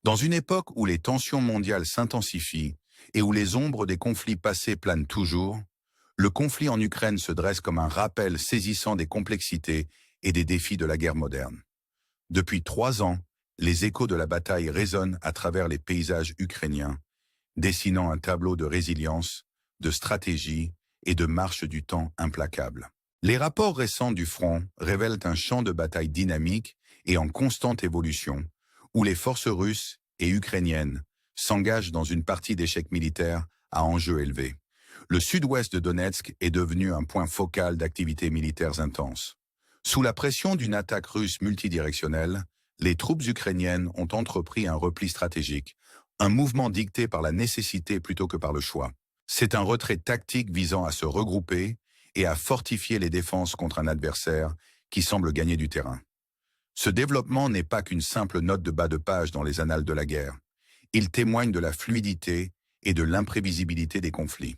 Dans une époque où les tensions mondiales s'intensifient et où les ombres des conflits passés planent toujours, le conflit en Ukraine se dresse comme un rappel saisissant des complexités et des défis de la guerre moderne. Depuis 3 ans, les échos de la bataille résonnent à travers les paysages ukrainiens, dessinant un tableau de résilience, de stratégie et de marche du temps implacable. Les rapports récents du front révèlent un champ de bataille dynamique et en constante évolution, où les forces russes et ukrainiennes s'engagent dans une partie d'échec militaire à enjeux élevés. Le sud-ouest de Donetsk est devenu un point focal d'activités militaires intenses. Sous la pression d'une attaque russe multidirectionnelle, les troupes ukrainiennes ont entrepris un repli stratégique, un mouvement dicté par la nécessité plutôt que par le choix. C'est un retrait tactique visant à se regrouper et à fortifier les défenses contre un adversaire qui semble gagner du terrain. Ce développement n'est pas qu'une simple note de bas de page dans les annales de la guerre. Il témoigne de la fluidité et de l'imprévisibilité des conflits.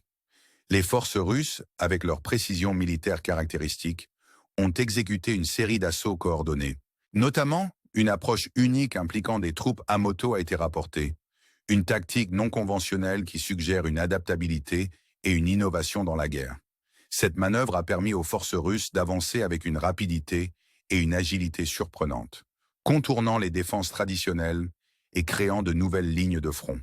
Les forces russes, avec leur précision militaire caractéristique, ont exécuté une série d'assauts coordonnés. Notamment, une approche unique impliquant des troupes à moto a été rapportée, une tactique non conventionnelle qui suggère une adaptabilité et une innovation dans la guerre. Cette manœuvre a permis aux forces russes d'avancer avec une rapidité et une agilité surprenantes, contournant les défenses traditionnelles et créant de nouvelles lignes de front.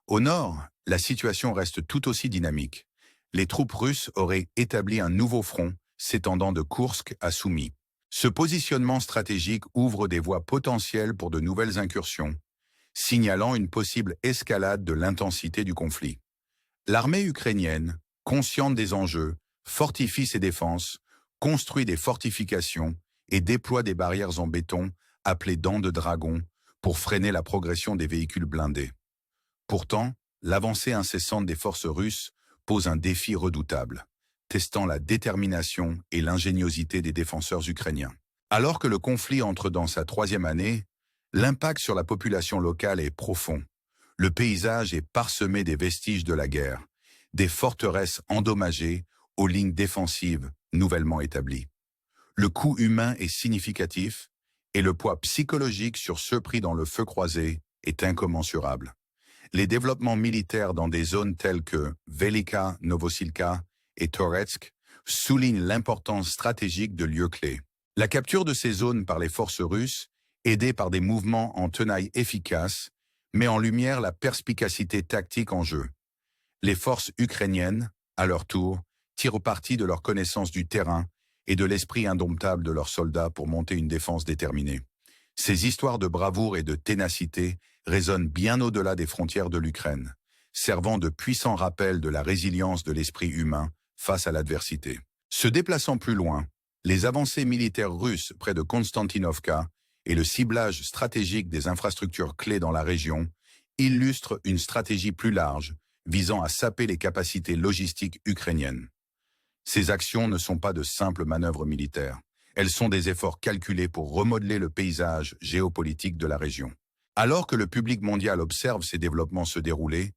Au nord, la situation reste tout aussi dynamique. Les troupes russes auraient établi un nouveau front s'étendant de Koursk à Soumy. Ce positionnement stratégique ouvre des voies potentielles pour de nouvelles incursions, signalant une possible escalade de l'intensité du conflit. L'armée ukrainienne, consciente des enjeux, fortifie ses défenses, construit des fortifications et déploie des barrières en béton appelées dents de dragon pour freiner la progression des véhicules blindés. Pourtant, l'avancée incessante des forces russes pose un défi redoutable, testant la détermination et l'ingéniosité des défenseurs ukrainiens. Alors que le conflit entre dans sa 3e année, l'impact sur la population locale est profond. Le paysage est parsemé des vestiges de la guerre, des forteresses endommagées aux lignes défensives nouvellement établies. Le coût humain est significatif et le poids psychologique sur ceux pris dans le feu croisé est incommensurable. Les développements militaires dans des zones telles que Velika, Novosilka et Toretsk soulignent l'importance stratégique de lieux clés. La capture de ces zones par les forces russes, aidées par des mouvements en tenaille efficaces, met en lumière la perspicacité tactique en jeu. Les forces ukrainiennes, à leur tour, tirent parti de leur connaissance du terrain et de l'esprit indomptable de leurs soldats pour monter une défense déterminée. Ces histoires de bravoure et de ténacité résonnent bien au-delà des frontières de l'Ukraine, servant de puissants rappels de la résilience de l'esprit humain face à l'adversité. Se déplaçant plus loin, les avancées militaires russes près de Konstantinovka et le ciblage stratégique des infrastructures clés dans la région illustrent une stratégie plus large visant à saper les capacités logistiques ukrainiennes. Ces actions ne sont pas de simples manœuvres militaires. Elles sont des efforts calculés pour remodeler le paysage géopolitique de la région. Alors que le public mondial observe ces développements se dérouler,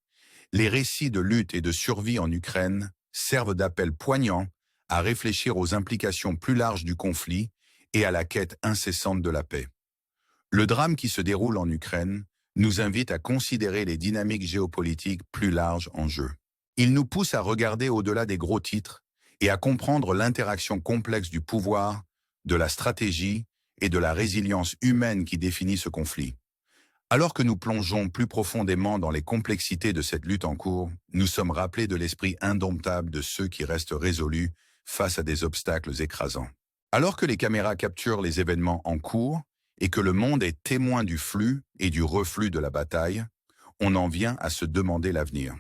les récits de lutte et de survie en Ukraine servent d'appel poignant à réfléchir aux implications plus larges du conflit et à la quête incessante de la paix. Le drame qui se déroule en Ukraine nous invite à considérer les dynamiques géopolitiques plus larges en jeu. Il nous pousse à regarder au-delà des gros titres et à comprendre l'interaction complexe du pouvoir, de la stratégie et de la résilience humaine qui définit ce conflit. Alors que nous plongeons plus profondément dans les complexités de cette lutte en cours, nous sommes rappelés de l'esprit indomptable de ceux qui restent résolus face à des obstacles écrasants. Alors que les caméras capturent les événements en cours et que le monde est témoin du flux et du reflux de la bataille, on en vient à se demander l'avenir.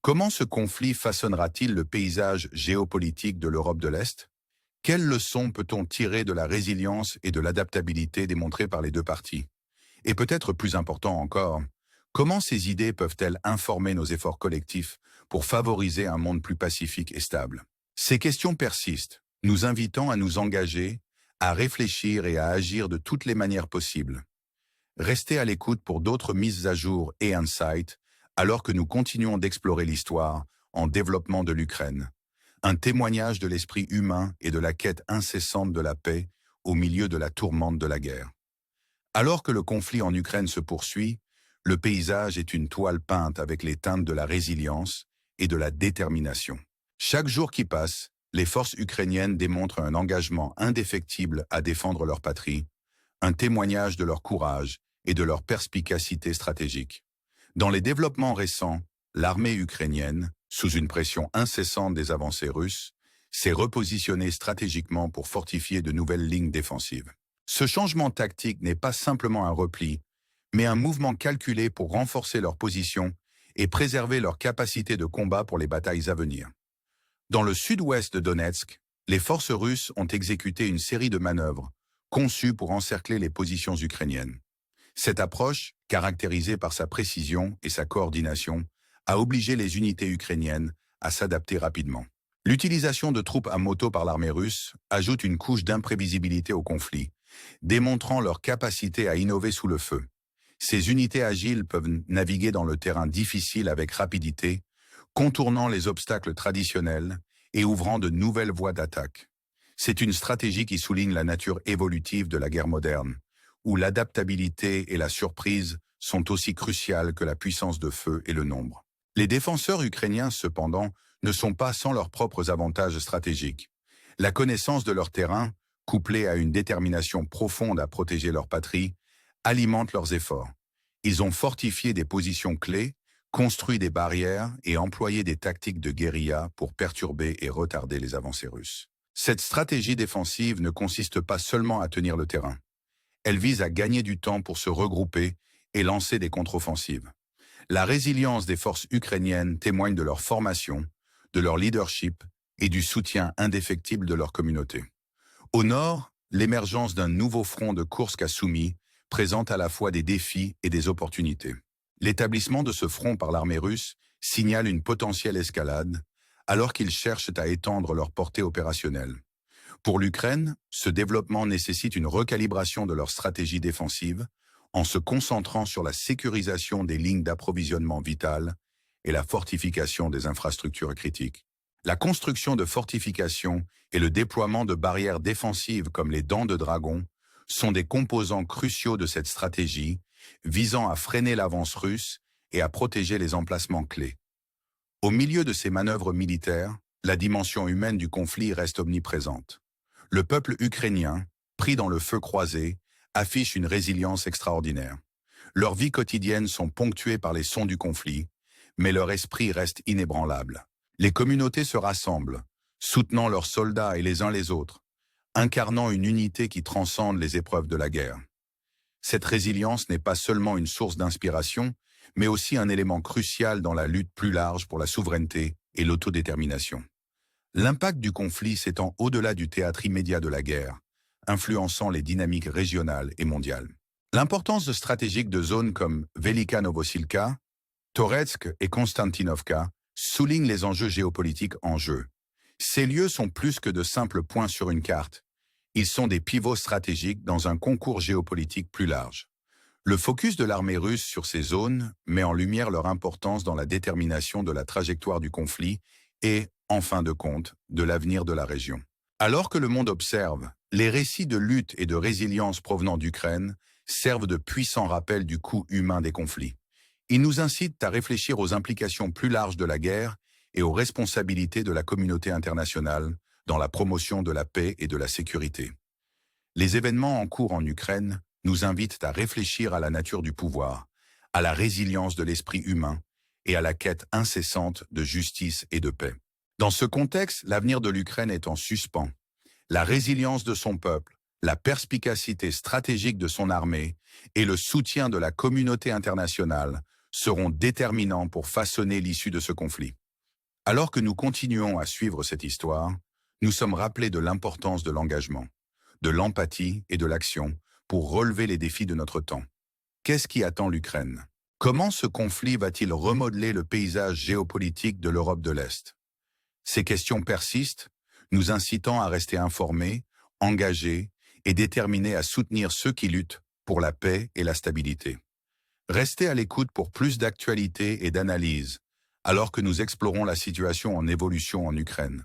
Comment ce conflit façonnera-t-il le paysage géopolitique de l'Europe de l'Est ? Quelles leçons peut-on tirer de la résilience et de l'adaptabilité démontrées par les deux parties ? Et peut-être plus important encore, comment ces idées peuvent-elles informer nos efforts collectifs pour favoriser un monde plus pacifique et stable ? Ces questions persistent, nous invitant à nous engager, à réfléchir et à agir de toutes les manières possibles. Restez à l'écoute pour d'autres mises à jour et insights, alors que nous continuons d'explorer l'histoire en développement de l'Ukraine. Un témoignage de l'esprit humain et de la quête incessante de la paix au milieu de la tourmente de la guerre. Alors que le conflit en Ukraine se poursuit, Le paysage est une toile peinte avec les teintes de la résilience et de la détermination. Chaque jour qui passe, les forces ukrainiennes démontrent un engagement indéfectible à défendre leur patrie, un témoignage de leur courage et de leur perspicacité stratégique. Dans les développements récents, l'armée ukrainienne, sous une pression incessante des avancées russes, s'est repositionnée stratégiquement pour fortifier de nouvelles lignes défensives. Ce changement tactique n'est pas simplement un repli, mais un mouvement calculé pour renforcer leur position et préserver leur capacité de combat pour les batailles à venir. Dans le sud-ouest de Donetsk, les forces russes ont exécuté une série de manœuvres conçues pour encercler les positions ukrainiennes. Cette approche, caractérisée par sa précision et sa coordination, a obligé les unités ukrainiennes à s'adapter rapidement. L'utilisation de troupes à moto par l'armée russe ajoute une couche d'imprévisibilité au conflit, démontrant leur capacité à innover sous le feu. Ces unités agiles peuvent naviguer dans le terrain difficile avec rapidité, contournant les obstacles traditionnels et ouvrant de nouvelles voies d'attaque. C'est une stratégie qui souligne la nature évolutive de la guerre moderne, où l'adaptabilité et la surprise sont aussi cruciales que la puissance de feu et le nombre. Les défenseurs ukrainiens, cependant, ne sont pas sans leurs propres avantages stratégiques. La connaissance de leur terrain, couplée à une détermination profonde à protéger leur patrie, alimente leurs efforts. Ils ont fortifié des positions clés, construit des barrières et employé des tactiques de guérilla pour perturber et retarder les avancées russes. Cette stratégie défensive ne consiste pas seulement à tenir le terrain. Elle vise à gagner du temps pour se regrouper et lancer des contre-offensives. La résilience des forces ukrainiennes témoigne de leur formation, de leur leadership et du soutien indéfectible de leur communauté. Au nord, l'émergence d'un nouveau front de Koursk à Soumy présente à la fois des défis et des opportunités. L'établissement de ce front par l'armée russe signale une potentielle escalade, alors qu'ils cherchent à étendre leur portée opérationnelle. Pour l'Ukraine, ce développement nécessite une recalibration de leur stratégie défensive en se concentrant sur la sécurisation des lignes d'approvisionnement vitales et la fortification des infrastructures critiques. La construction de fortifications et le déploiement de barrières défensives comme les dents de dragon sont des composants cruciaux de cette stratégie visant à freiner l'avance russe et à protéger les emplacements clés. Au milieu de ces manœuvres militaires, la dimension humaine du conflit reste omniprésente. Le peuple ukrainien, pris dans le feu croisé, affiche une résilience extraordinaire. Leurs vies quotidiennes sont ponctuées par les sons du conflit, mais leur esprit reste inébranlable. Les communautés se rassemblent, soutenant leurs soldats et les uns les autres, incarnant une unité qui transcende les épreuves de la guerre. Cette résilience n'est pas seulement une source d'inspiration, mais aussi un élément crucial dans la lutte plus large pour la souveraineté et l'autodétermination. L'impact du conflit s'étend au-delà du théâtre immédiat de la guerre, influençant les dynamiques régionales et mondiales. L'importance stratégique de zones comme Velika Novosilka, Toretsk et Konstantinovka souligne les enjeux géopolitiques en jeu. Ces lieux sont plus que de simples points sur une carte. Ils sont des pivots stratégiques dans un concours géopolitique plus large. Le focus de l'armée russe sur ces zones met en lumière leur importance dans la détermination de la trajectoire du conflit et, en fin de compte, de l'avenir de la région. Alors que le monde observe, les récits de lutte et de résilience provenant d'Ukraine servent de puissants rappels du coût humain des conflits. Ils nous incitent à réfléchir aux implications plus larges de la guerre et aux responsabilités de la communauté internationale dans la promotion de la paix et de la sécurité. Les événements en cours en Ukraine nous invitent à réfléchir à la nature du pouvoir, à la résilience de l'esprit humain et à la quête incessante de justice et de paix. Dans ce contexte, l'avenir de l'Ukraine est en suspens. La résilience de son peuple, la perspicacité stratégique de son armée et le soutien de la communauté internationale seront déterminants pour façonner l'issue de ce conflit. Alors que nous continuons à suivre cette histoire, nous sommes rappelés de l'importance de l'engagement, de l'empathie et de l'action pour relever les défis de notre temps. Qu'est-ce qui attend l'Ukraine? Comment ce conflit va-t-il remodeler le paysage géopolitique de l'Europe de l'Est? Ces questions persistent, nous incitant à rester informés, engagés et déterminés à soutenir ceux qui luttent pour la paix et la stabilité. Restez à l'écoute pour plus d'actualités et d'analyses, alors que nous explorons la situation en évolution en Ukraine.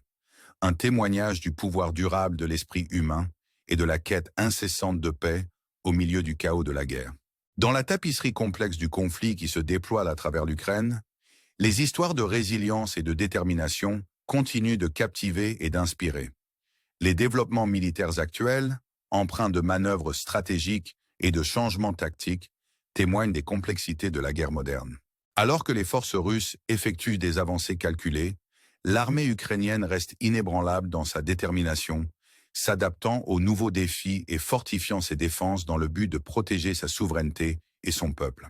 Un témoignage du pouvoir durable de l'esprit humain et de la quête incessante de paix au milieu du chaos de la guerre. Dans la tapisserie complexe du conflit qui se déploie à travers l'Ukraine, les histoires de résilience et de détermination continuent de captiver et d'inspirer. Les développements militaires actuels, empreints de manœuvres stratégiques et de changements tactiques, témoignent des complexités de la guerre moderne. Alors que les forces russes effectuent des avancées calculées, l'armée ukrainienne reste inébranlable dans sa détermination, s'adaptant aux nouveaux défis et fortifiant ses défenses dans le but de protéger sa souveraineté et son peuple.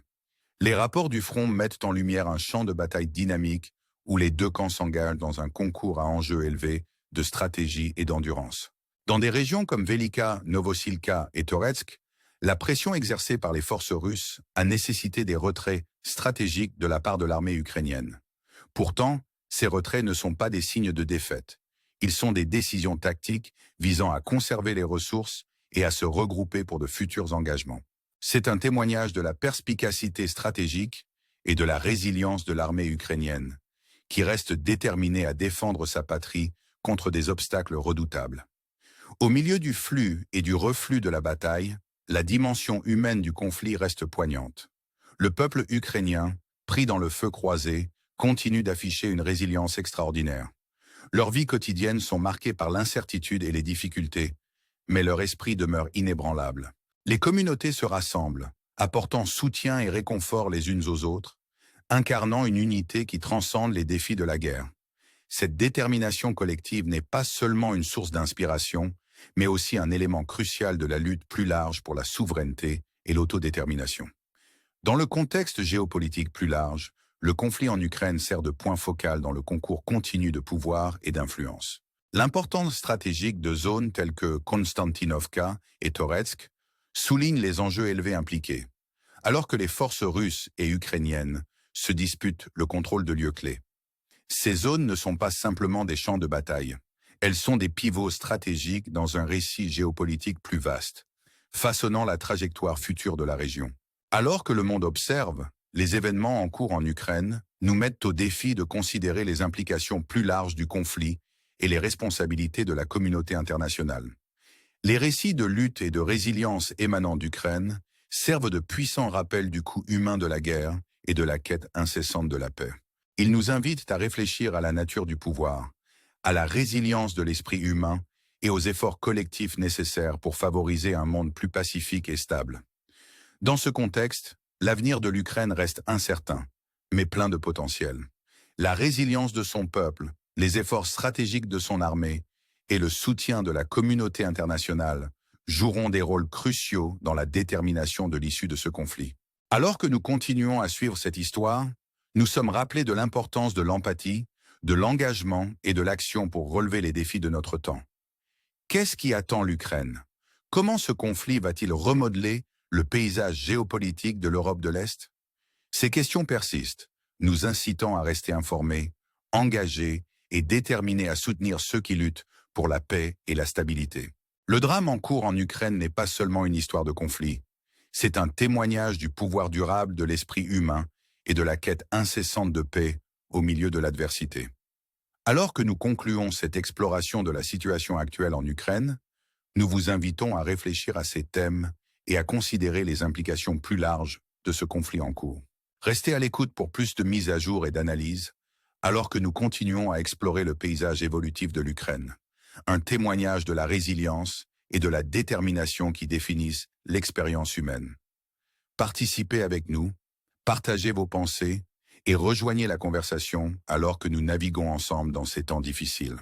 Les rapports du front mettent en lumière un champ de bataille dynamique où les deux camps s'engagent dans un concours à enjeux élevés de stratégie et d'endurance. Dans des régions comme Velika, Novosilka et Toretsk, la pression exercée par les forces russes a nécessité des retraits stratégiques de la part de l'armée ukrainienne. Pourtant, ces retraits ne sont pas des signes de défaite. Ils sont des décisions tactiques visant à conserver les ressources et à se regrouper pour de futurs engagements. C'est un témoignage de la perspicacité stratégique et de la résilience de l'armée ukrainienne, qui reste déterminée à défendre sa patrie contre des obstacles redoutables. Au milieu du flux et du reflux de la bataille, la dimension humaine du conflit reste poignante. Le peuple ukrainien, pris dans le feu croisé, continue d'afficher une résilience extraordinaire. Leurs vies quotidiennes sont marquées par l'incertitude et les difficultés, mais leur esprit demeure inébranlable. Les communautés se rassemblent, apportant soutien et réconfort les unes aux autres, incarnant une unité qui transcende les défis de la guerre. Cette détermination collective n'est pas seulement une source d'inspiration, mais aussi un élément crucial de la lutte plus large pour la souveraineté et l'autodétermination. Dans le contexte géopolitique plus large, le conflit en Ukraine sert de point focal dans le concours continu de pouvoir et d'influence. L'importance stratégique de zones telles que Konstantinovka et Toretsk souligne les enjeux élevés impliqués, alors que les forces russes et ukrainiennes se disputent le contrôle de lieux clés. Ces zones ne sont pas simplement des champs de bataille. Elles sont des pivots stratégiques dans un récit géopolitique plus vaste, façonnant la trajectoire future de la région. Alors que le monde observe, les événements en cours en Ukraine nous mettent au défi de considérer les implications plus larges du conflit et les responsabilités de la communauté internationale. Les récits de lutte et de résilience émanant d'Ukraine servent de puissants rappels du coût humain de la guerre et de la quête incessante de la paix. Ils nous invitent à réfléchir à la nature du pouvoir, à la résilience de l'esprit humain et aux efforts collectifs nécessaires pour favoriser un monde plus pacifique et stable. Dans ce contexte, l'avenir de l'Ukraine reste incertain, mais plein de potentiel. La résilience de son peuple, les efforts stratégiques de son armée et le soutien de la communauté internationale joueront des rôles cruciaux dans la détermination de l'issue de ce conflit. Alors que nous continuons à suivre cette histoire, nous sommes rappelés de l'importance de l'empathie, de l'engagement et de l'action pour relever les défis de notre temps. Qu'est-ce qui attend l'Ukraine? Comment ce conflit va-t-il remodeler le paysage géopolitique de l'Europe de l'Est? Ces questions persistent, nous incitant à rester informés, engagés et déterminés à soutenir ceux qui luttent pour la paix et la stabilité. Le drame en cours en Ukraine n'est pas seulement une histoire de conflit, c'est un témoignage du pouvoir durable de l'esprit humain et de la quête incessante de paix au milieu de l'adversité. Alors que nous concluons cette exploration de la situation actuelle en Ukraine, nous vous invitons à réfléchir à ces thèmes et à considérer les implications plus larges de ce conflit en cours. Restez à l'écoute pour plus de mises à jour et d'analyses, alors que nous continuons à explorer le paysage évolutif de l'Ukraine, un témoignage de la résilience et de la détermination qui définissent l'expérience humaine. Participez avec nous, partagez vos pensées et rejoignez la conversation alors que nous naviguons ensemble dans ces temps difficiles.